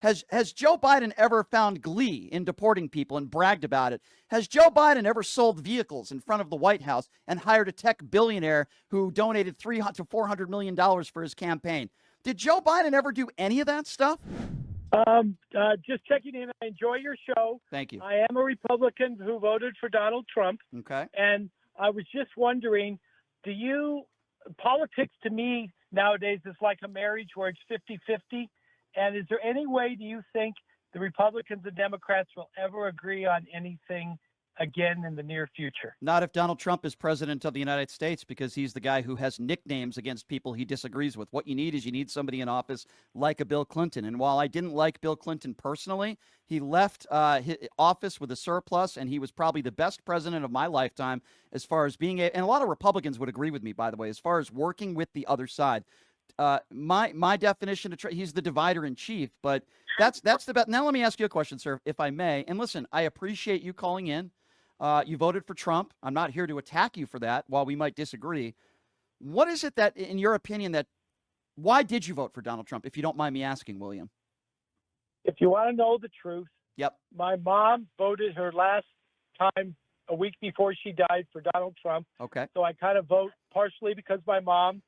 Has Joe Biden ever found glee in deporting people and bragged about it? Has Joe Biden ever sold vehicles in front of the White House and hired a tech billionaire who donated $300 to $400 million for his campaign? Did Joe Biden ever do any of that stuff? Just checking in. I enjoy your show. Thank you. I am a Republican who voted for Donald Trump. Okay. And I was just wondering, politics to me nowadays is like a marriage where it's 50-50. And is there any way, do you think, the Republicans and Democrats will ever agree on anything again in the near future? Not if Donald Trump is president of the United States, because he's the guy who has nicknames against people he disagrees with. What you need somebody in office like a Bill Clinton. And while I didn't like Bill Clinton personally, he left his office with a surplus, and he was probably the best president of my lifetime as far as being and a lot of Republicans would agree with me, by the way, as far as working with the other side. My definition of he's the divider in chief, but that's the best. Now let me ask you a question, sir, if I may. And listen, I appreciate you calling in. You voted for Trump. I'm not here to attack you for that, while we might disagree. What is it that, in your opinion, why did you vote for Donald Trump, if you don't mind me asking, William? If you want to know the truth, yep. My mom voted her last time a week before she died for Donald Trump. Okay. So I kind of vote partially because my mom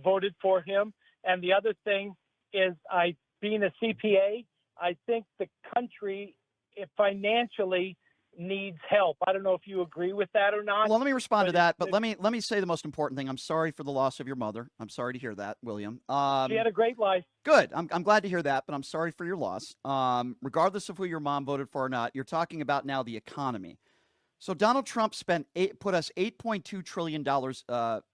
voted for him. And the other thing is, being a CPA, I think the country financially needs help. I don't know if you agree with that or not. Well, let me respond to that, but let me say the most important thing. I'm sorry for the loss of your mother. I'm sorry to hear that, William. She had a great life. Good. I'm glad to hear that, but I'm sorry for your loss. Regardless of who your mom voted for or not, you're talking about now the economy. So Donald Trump put us $8.2 trillion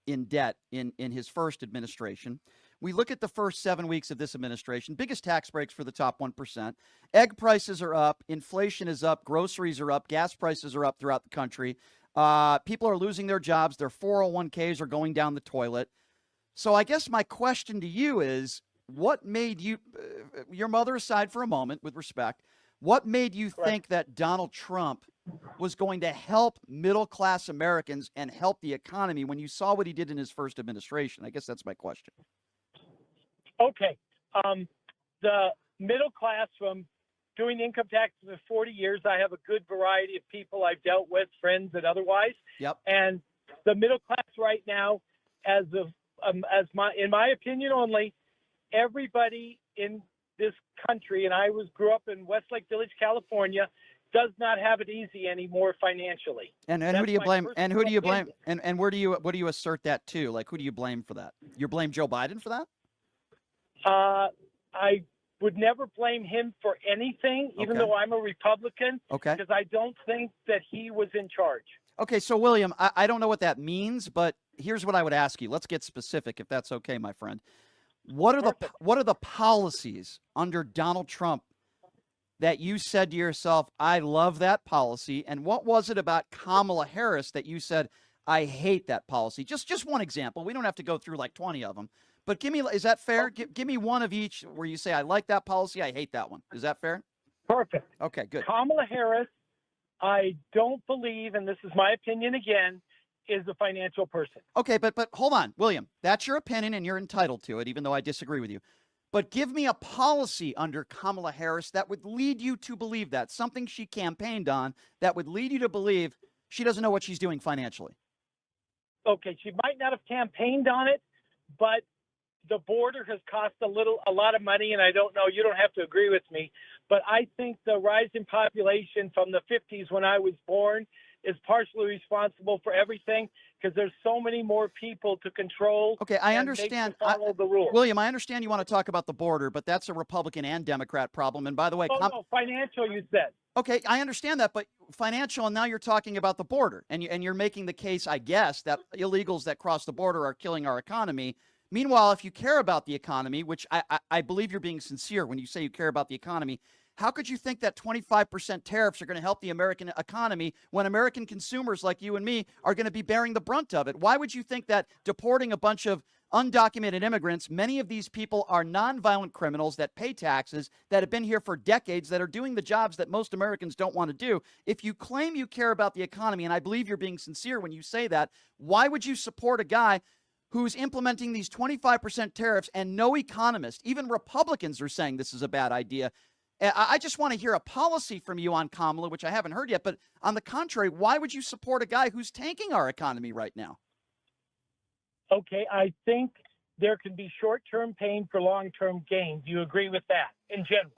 in debt in his first administration. We look at the first 7 weeks of this administration, biggest tax breaks for the top 1%. Egg prices are up. Inflation is up. Groceries are up. Gas prices are up throughout the country. People are losing their jobs. Their 401ks are going down the toilet. So I guess my question to you is, what made you, your mother aside for a moment, with respect, what made you think that Donald Trump was going to help middle-class Americans and help the economy when you saw what he did in his first administration? I guess that's my question. Okay. The middle class, from doing income taxes for 40 years, I have a good variety of people I've dealt with, friends and otherwise. Yep. And the middle class right now, in my opinion only, everybody in this country, and I grew up in Westlake Village, California, does not have it easy anymore financially. And who do you blame? And who do you blame? And what do you assert that to? Like, who do you blame for that? You blame Joe Biden for that? I would never blame him for anything, even though I'm a Republican, because I don't think that he was in charge. Okay, so William, I don't know what that means, but here's what I would ask you. Let's get specific, if that's okay, my friend. What are the policies under Donald Trump that you said to yourself, I love that policy? And what was it about Kamala Harris that you said, I hate that policy? Just one example. We don't have to go through like 20 of them. But is that fair? Give me one of each where you say, I like that policy, I hate that one. Is that fair? Perfect. Okay, good. Kamala Harris, I don't believe, and this is my opinion again, is a financial person. Okay, but hold on, William. That's your opinion, and you're entitled to it, even though I disagree with you. But give me a policy under Kamala Harris that would lead you to believe that, something she campaigned on that would lead you to believe she doesn't know what she's doing financially. Okay, she might not have campaigned on it, but the border has cost a lot of money, and I don't know, you don't have to agree with me, but I think the rise in population from the 50s when I was born is partially responsible for everything, because there's so many more people to control. Okay, I understand. Follow the rules. William, I understand you want to talk about the border, but that's a Republican and Democrat problem. And by the way, no, financial, you said. Okay, I understand that, but financial, and now you're talking about the border, and you're making the case, I guess, that illegals that cross the border are killing our economy. Meanwhile, if you care about the economy, which I believe you're being sincere when you say you care about the economy, how could you think that 25% tariffs are going to help the American economy when American consumers like you and me are going to be bearing the brunt of it? Why would you think that deporting a bunch of undocumented immigrants, many of these people are nonviolent criminals that pay taxes, that have been here for decades, that are doing the jobs that most Americans don't want to do? If you claim you care about the economy, and I believe you're being sincere when you say that, why would you support a guy who's implementing these 25% tariffs, and no economist, even Republicans, are saying this is a bad idea? I just want to hear a policy from you on Kamala, which I haven't heard yet. But on the contrary, why would you support a guy who's tanking our economy right now? Okay, I think there can be short-term pain for long-term gain. Do you agree with that in general?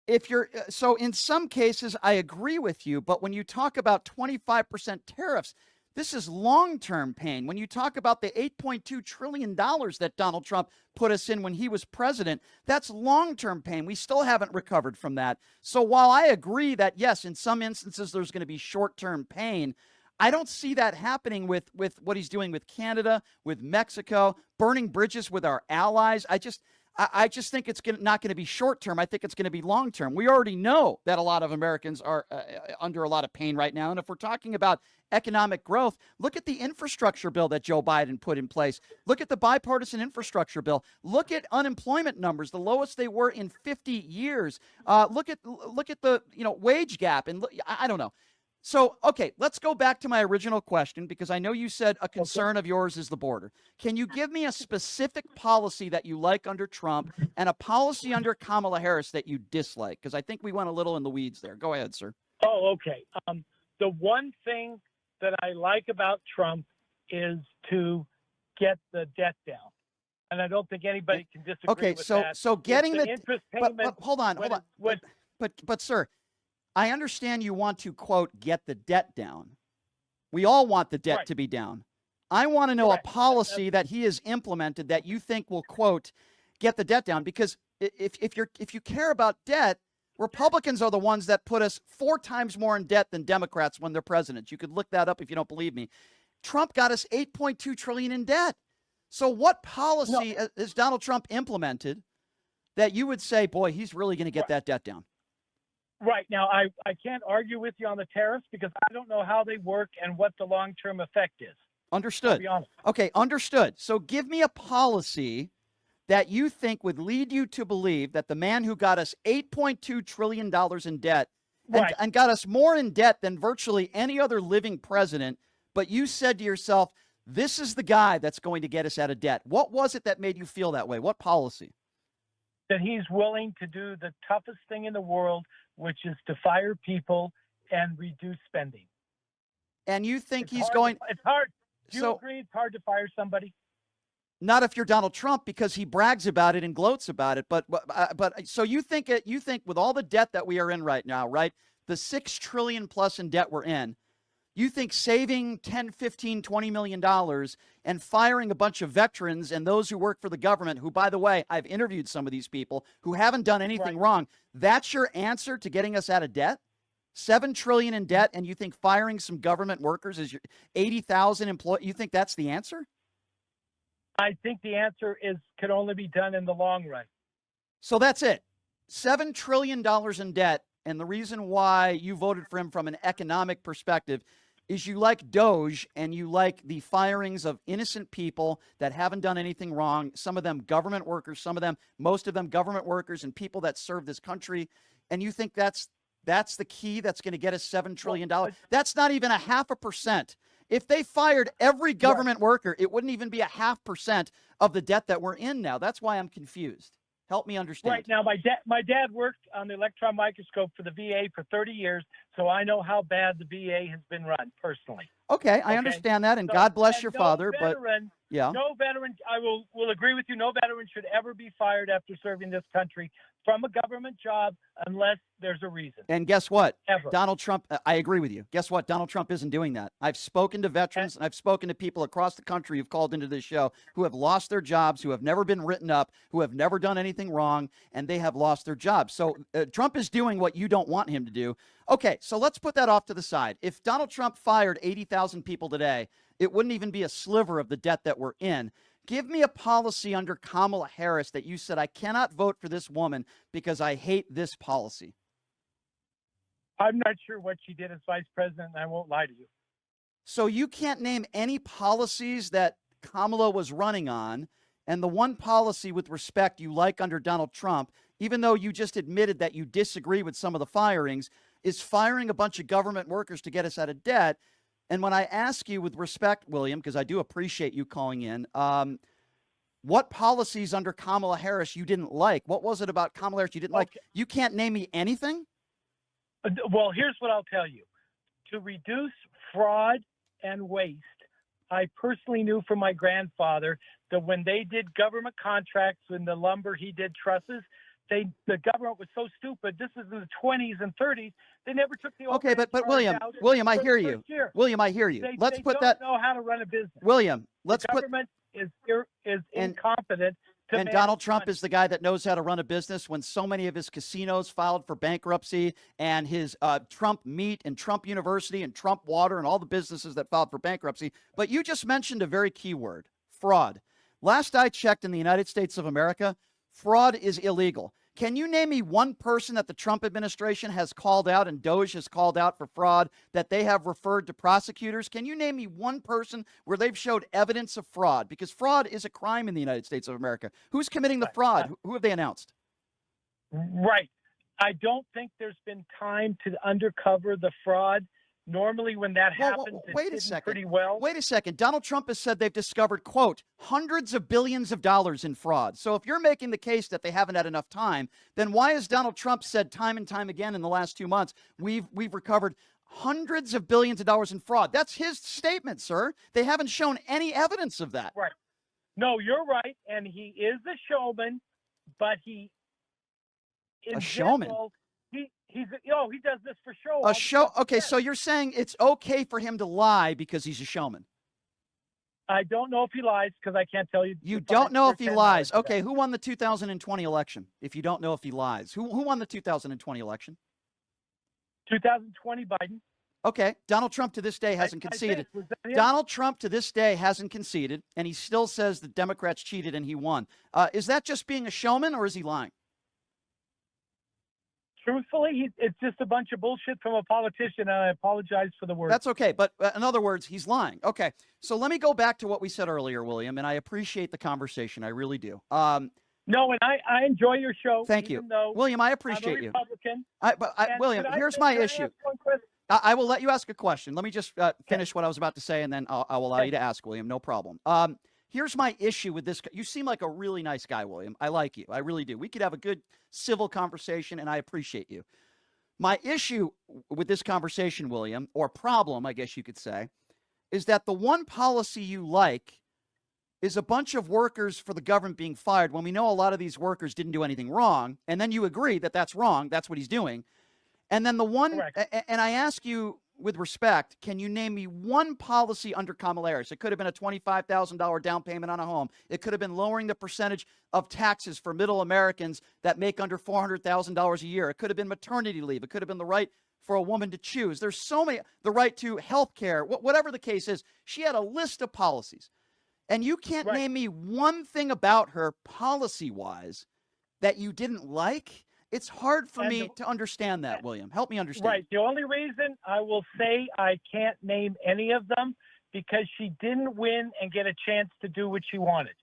If you're so in some cases, I agree with you. But when you talk about 25% tariffs, this is long-term pain. When you talk about the $8.2 trillion that Donald Trump put us in when he was president, that's long-term pain. We still haven't recovered from that. So while I agree that, yes, in some instances there's going to be short-term pain, I don't see that happening with what he's doing with Canada, with Mexico, burning bridges with our allies. I just think it's not going to be short term. I think it's going to be long term. We already know that a lot of Americans are under a lot of pain right now. And if we're talking about economic growth, look at the infrastructure bill that Joe Biden put in place. Look at the bipartisan infrastructure bill. Look at unemployment numbers, the lowest they were in 50 years. Look at the wage gap, and I don't know. So, okay, let's go back to my original question, because I know you said a concern of yours is the border. Can you give me a specific policy that you like under Trump and a policy under Kamala Harris that you dislike? Because I think we went a little in the weeds there. Go ahead, sir. Oh, okay. The one thing that I like about Trump is to get the debt down. And I don't think anybody can disagree with that. So getting the interest payment. But hold on. But sir, I understand you want to, quote, get the debt down. We all want the debt to be down. I want to know a policy that he has implemented that you think will, quote, get the debt down. Because if you care about debt, Republicans are the ones that put us 4 times more in debt than Democrats when they're presidents. You could look that up if you don't believe me. Trump got us $8.2 trillion in debt. So what policy has Donald Trump implemented that you would say, boy, he's really going to get that debt down? Right. Now, I can't argue with you on the tariffs because I don't know how they work and what the long-term effect is. Understood. I'll be honest. Okay, understood. So give me a policy that you think would lead you to believe that the man who got us $8.2 trillion in debt and got us more in debt than virtually any other living president, but you said to yourself, this is the guy that's going to get us out of debt. What was it that made you feel that way? What policy? That he's willing to do the toughest thing in the world, which is to fire people and reduce spending. And you think it's hard. Do you So, agree it's hard to fire somebody? Not if you're Donald Trump, because he brags about it and gloats about it. But so you think with all the debt that we are in right now, right? The $6 trillion plus in debt we're in, you think saving 10, 15, $20 million and firing a bunch of veterans and those who work for the government, who, by the way, I've interviewed some of these people who haven't done anything wrong. That's your answer to getting us out of debt? $7 trillion in debt, and you think firing some government workers is your 80,000 employees? You think that's the answer? I think the answer could only be done in the long run. So that's it. $7 trillion in debt. And the reason why you voted for him from an economic perspective is you like Doge and you like the firings of innocent people that haven't done anything wrong. Some of them government workers, most of them government workers and people that serve this country. And you think that's the key that's going to get us $7 trillion. That's not even 0.5%. If they fired every government worker, it wouldn't even be 0.5% of the debt that we're in now. That's why I'm confused. Help me understand. Right. Now, my dad worked on the electron microscope for the VA for 30 years, so I know how bad the VA has been run personally. Okay, I understand that, and God bless your father. Veteran, but yeah, no veteran. I will agree with you. No veteran should ever be fired after serving this country from a government job unless there's a reason. And guess what? Ever. Donald Trump, I agree with you. Guess what? Donald Trump isn't doing that. I've spoken to veterans and I've spoken to people across the country who've called into this show who have lost their jobs, who have never been written up, who have never done anything wrong, and they have lost their jobs. So Trump is doing what you don't want him to do. Okay, so let's put that off to the side. If Donald Trump fired 80,000 people today, it wouldn't even be a sliver of the debt that we're in. Give me a policy under Kamala Harris that you said, I cannot vote for this woman because I hate this policy. I'm not sure what she did as vice president, and I won't lie to you. So you can't name any policies that Kamala was running on, and the one policy with respect you like under Donald Trump, even though you just admitted that you disagree with some of the firings, is firing a bunch of government workers to get us out of debt. And when I ask you with respect, William, because I do appreciate you calling in, What policies under Kamala Harris you didn't like? What was it about Kamala Harris you didn't like? You can't name me anything? Well, here's what I'll tell you. To reduce fraud and waste, I personally knew from my grandfather that when they did government contracts in the lumber, he did trusses. The government was so stupid. This is in the 20s and 30s. They never took the okay, but William, I hear you. William, I hear you. Let's put that. They don't know how to run a business. William, let's put. The government is incompetent. And Donald Trump is the guy that knows how to run a business when so many of his casinos filed for bankruptcy and his Trump Meat and Trump University and Trump Water and all the businesses that filed for bankruptcy. But you just mentioned a very key word, fraud. Last I checked in the United States of America, fraud is illegal. Can you name me one person that the Trump administration has called out and DOJ has called out for fraud that they have referred to prosecutors? Can you name me one person where they've showed evidence of fraud? Because fraud is a crime in the United States of America. Who's committing the fraud? Who have they announced? Right. I don't think there's been time to uncover the fraud. Normally, when that happens, it's pretty well. Wait a second. Donald Trump has said they've discovered, quote, hundreds of billions of dollars in fraud. So if you're making the case that they haven't had enough time, then why has Donald Trump said time and time again in the last 2 months, we've recovered hundreds of billions of dollars in fraud? That's his statement, sir. They haven't shown any evidence of that. Right. No, you're right. And he is a showman, but he is a showman. He does this for show. A show. Okay, so you're saying it's okay for him to lie because he's a showman. I don't know if he lies because I can't tell you. You don't know if he lies. Okay, who won the 2020 election? If you don't know if he lies, who won the 2020 election? 2020 Biden. Okay, Donald Trump to this day hasn't conceded. Donald Trump to this day hasn't conceded, and he still says the Democrats cheated and he won. Is that just being a showman, or is he lying? Truthfully, it's just a bunch of bullshit from a politician, and I apologize for the word. That's okay, but in other words, he's lying. Okay, so let me go back to what we said earlier, William, and I appreciate the conversation. I really do. No, and I enjoy your show. Thank you. William, I appreciate you. Republican. William, here's my issue. I will let you ask a question. Let me just finish what I was about to say, and then I will allow you to ask, William. No problem. Here's my issue with this. You seem like a really nice guy, William. I like you. I really do. We could have a good civil conversation, and I appreciate you. My issue with this conversation, William, or problem, I guess you could say, is that the one policy you like is a bunch of workers for the government being fired when we know a lot of these workers didn't do anything wrong, and then you agree that that's wrong, that's what he's doing. And then the one, and I ask you with respect, can you name me one policy under Kamala Harris? It could have been a $25,000 down payment on a home. It could have been lowering the percentage of taxes for middle Americans that make under $400,000 a year. It could have been maternity leave. It could have been the right for a woman to choose. There's so many, the right to health care, whatever the case is. She had a list of policies. And you can't name me one thing about her policy-wise that you didn't like. It's hard for me to understand that, William. Help me understand. Right. The only reason I will say I can't name any of them because she didn't win and get a chance to do what she wanted.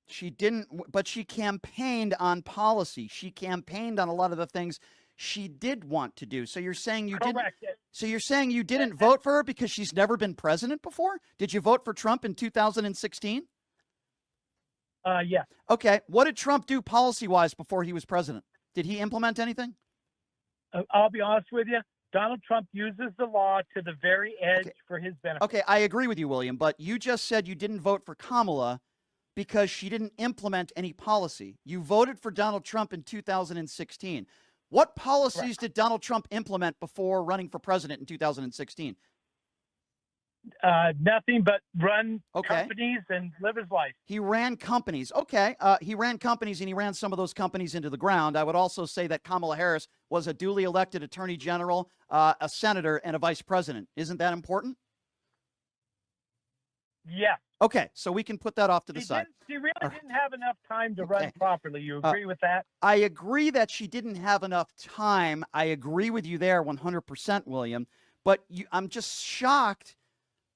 She didn't, but she campaigned on policy. She campaigned on a lot of the things she did want to do. So you're saying you didn't. So you're saying you didn't vote for her because she's never been president before? Did you vote for Trump in 2016? Yeah. Okay. What did Trump do policy-wise before he was president? Did he implement anything? I'll be honest with you. Donald Trump uses the law to the very edge for his benefit. Okay, I agree with you, William, but you just said you didn't vote for Kamala because she didn't implement any policy. You voted for Donald Trump in 2016. What policies did Donald Trump implement before running for president in 2016? Nothing but run companies and live his life. He ran companies. Okay. He ran companies, and he ran some of those companies into the ground. I would also say that Kamala Harris was a duly elected attorney general, a senator, and a vice president. Isn't that important? Yeah. Okay. So we can put that off to the side. She really didn't have enough time to run properly. You agree with that? I agree that she didn't have enough time. I agree with you there 100%, William. But I'm just shocked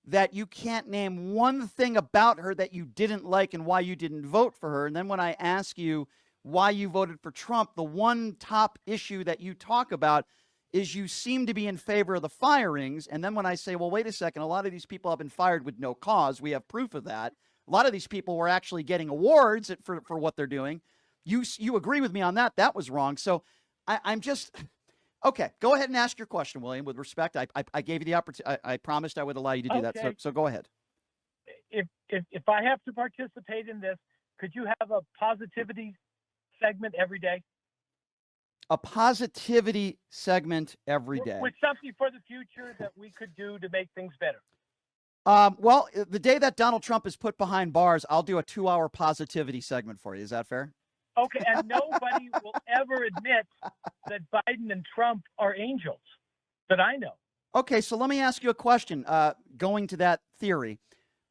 that you can't name one thing about her that you didn't like and why you didn't vote for her. And then when I ask you why you voted for Trump, the one top issue that you talk about is you seem to be in favor of the firings. And then when I say, well, wait a second, a lot of these people have been fired with no cause. We have proof of that. A lot of these people were actually getting awards for what they're doing. You agree with me on that? That was wrong. So I'm just okay. Go ahead and ask your question, William. With respect, I gave you the opportunity. I promised I would allow you to do that. So go ahead. If I have to participate in this, could you have a positivity segment every day? A positivity segment every day. With something for the future that we could do to make things better. Well, the day that Donald Trump is put behind bars, I'll do a 2-hour positivity segment for you. Is that fair? Okay, and nobody will ever admit that Biden and Trump are angels that I know. Okay, so let me ask you a question. Going to that theory,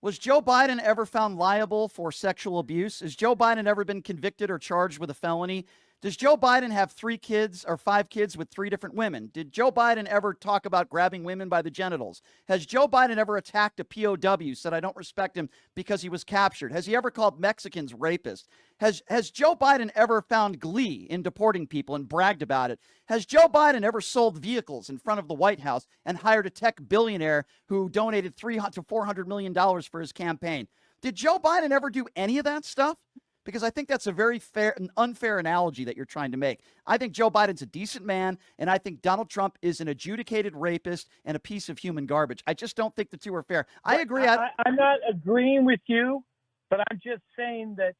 was Joe Biden ever found liable for sexual abuse? Has Joe Biden ever been convicted or charged with a felony? Does Joe Biden have 3 kids or 5 kids with 3 different women? Did Joe Biden ever talk about grabbing women by the genitals? Has Joe Biden ever attacked a POW, said I don't respect him because he was captured? Has he ever called Mexicans rapists? Has Joe Biden ever found glee in deporting people and bragged about it? Has Joe Biden ever sold vehicles in front of the White House and hired a tech billionaire who donated $300 to $400 million for his campaign? Did Joe Biden ever do any of that stuff? Because I think that's a very fair and unfair analogy that you're trying to make. I think Joe Biden's a decent man, and I think Donald Trump is an adjudicated rapist and a piece of human garbage. I just don't think the two are fair. I agree. I'm not agreeing with you, but I'm just saying that.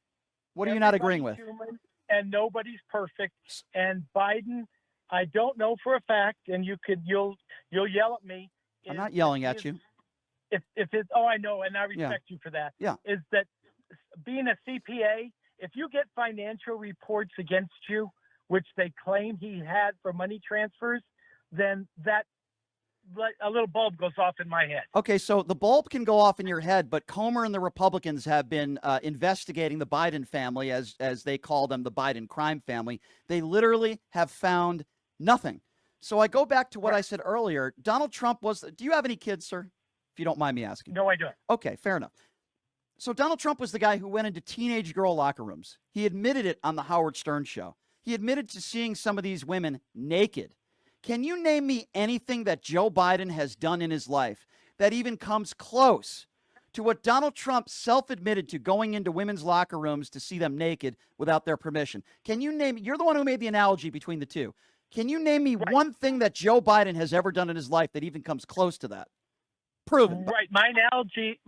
What are you not agreeing with? Human and nobody's perfect. And Biden, I don't know for a fact, and you'll yell at me. I'm not yelling at you. If it's, oh, I know, and I respect you for that. Yeah. Is that being a CPA? If you get financial reports against you, which they claim he had for money transfers, then that a little bulb goes off in my head. Okay, so the bulb can go off in your head, but Comer and the Republicans have been investigating the Biden family, as they call them, the Biden crime family. They literally have found nothing. So I go back to what I said earlier. Donald Trump was. Do you have any kids, sir? If you don't mind me asking. No, I don't. Okay, fair enough. So Donald Trump was the guy who went into teenage girl locker rooms. He admitted it on the Howard Stern show. He admitted to seeing some of these women naked. Can you name me anything that Joe Biden has done in his life that even comes close to what Donald Trump self-admitted to going into women's locker rooms to see them naked without their permission? Can you name, you're the one who made the analogy between the two. Can you name me one thing that Joe Biden has ever done in his life that even comes close to that? Proven. Right. My analogy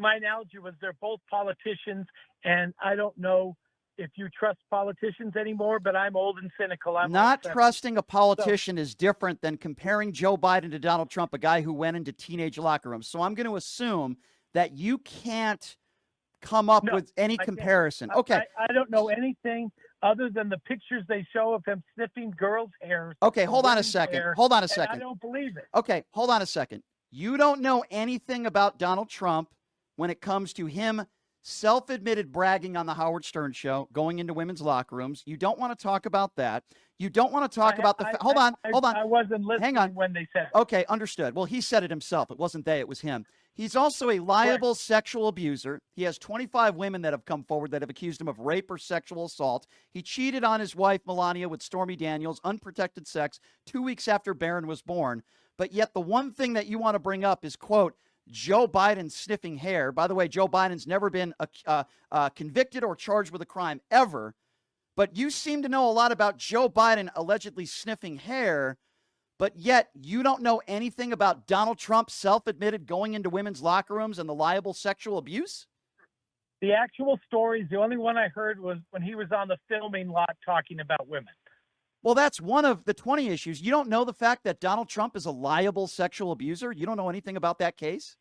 was they're both politicians, and I don't know if you trust politicians anymore, but I'm old and cynical. I'm not trusting a politician is different than comparing Joe Biden to Donald Trump, a guy who went into teenage locker rooms. So I'm going to assume that you can't come up with any comparison. Okay. I don't know anything other than the pictures they show of him sniffing girls' hair. Okay, hold on a second. Hold on a second. I don't believe it. Okay, hold on a second. You don't know anything about Donald Trump when it comes to him self-admitted bragging on the Howard Stern show, going into women's locker rooms. You don't want to talk about that. You don't want to talk about the hold on. I wasn't listening. Hang on. When they said it. Okay, understood. Well, he said it himself. It wasn't they, it was him. He's also a liable sexual abuser. He has 25 women that have come forward that have accused him of rape or sexual assault. He cheated on his wife, Melania, with Stormy Daniels, unprotected sex, 2 weeks after Barron was born. But yet the one thing that you want to bring up is, quote, Joe Biden sniffing hair. By the way, Joe Biden's never been convicted or charged with a crime ever. But you seem to know a lot about Joe Biden allegedly sniffing hair, but yet you don't know anything about Donald Trump self-admitted going into women's locker rooms and the liable sexual abuse? The actual stories, the only one I heard was when he was on the filming lot talking about women. Well, that's one of the 20 issues. You don't know the fact that Donald Trump is a liable sexual abuser? You don't know anything about that case?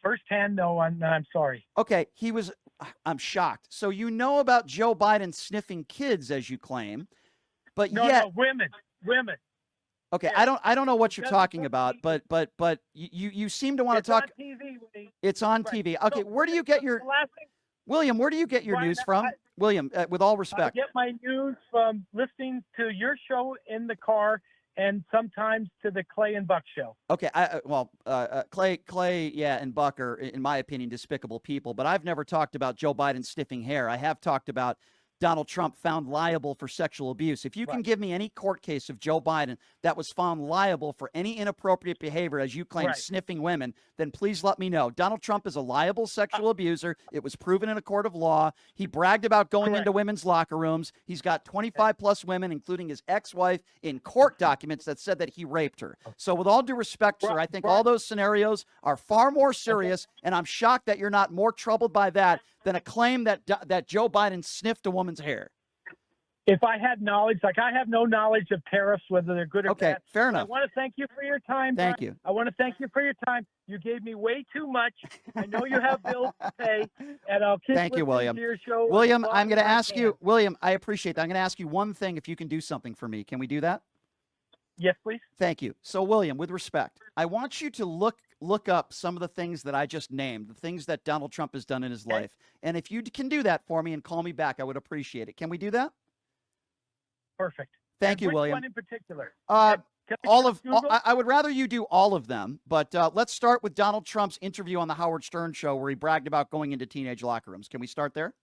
Firsthand, no, I'm sorry. Okay, I'm shocked. So you know about Joe Biden sniffing kids, as you claim, but yet women. Okay, yeah. I don't know what you're talking about, but you seem to want to talk. It's on TV. It's on TV. Okay, so, where do you get your William? Where do you get your news from? William, with all respect. I get my news from listening to your show in the car and sometimes to the Clay and Buck show. Okay, Clay, yeah, and Buck are, in my opinion, despicable people. But I've never talked about Joe Biden sniffing hair. I have talked about Donald Trump found liable for sexual abuse. If you can give me any court case of Joe Biden that was found liable for any inappropriate behavior, as you claim, sniffing women, then please let me know. Donald Trump is a liable sexual abuser. It was proven in a court of law. He bragged about going into women's locker rooms. He's got 25 plus women, including his ex-wife, in court documents that said that he raped her. So with all due respect, sir, I think all those scenarios are far more serious, and I'm shocked that you're not more troubled by that than a claim that Joe Biden sniffed a woman's hair. If I had knowledge, like I have no knowledge of tariffs, whether they're good or bad. Okay, fair enough. I want to thank you for your time. Thank Brian. you. I want to thank you for your time. You gave me way too much. I know you have bills to pay, and I'll keep Thank you, William. to your show. William, I'm going to ask you, William, I appreciate that. I'm going to ask you one thing if you can do something for me. Can we do that? Yes, please. Thank you. So, William, with respect, I want you to look up some of the things that I just named, the things that Donald Trump has done in his life. And if you can do that for me and call me back, I would appreciate it. Can we do that? Perfect. Thank you, which William. One in particular? I would rather you do all of them, but let's start with Donald Trump's interview on the Howard Stern show where he bragged about going into teenage locker rooms. Can we start there?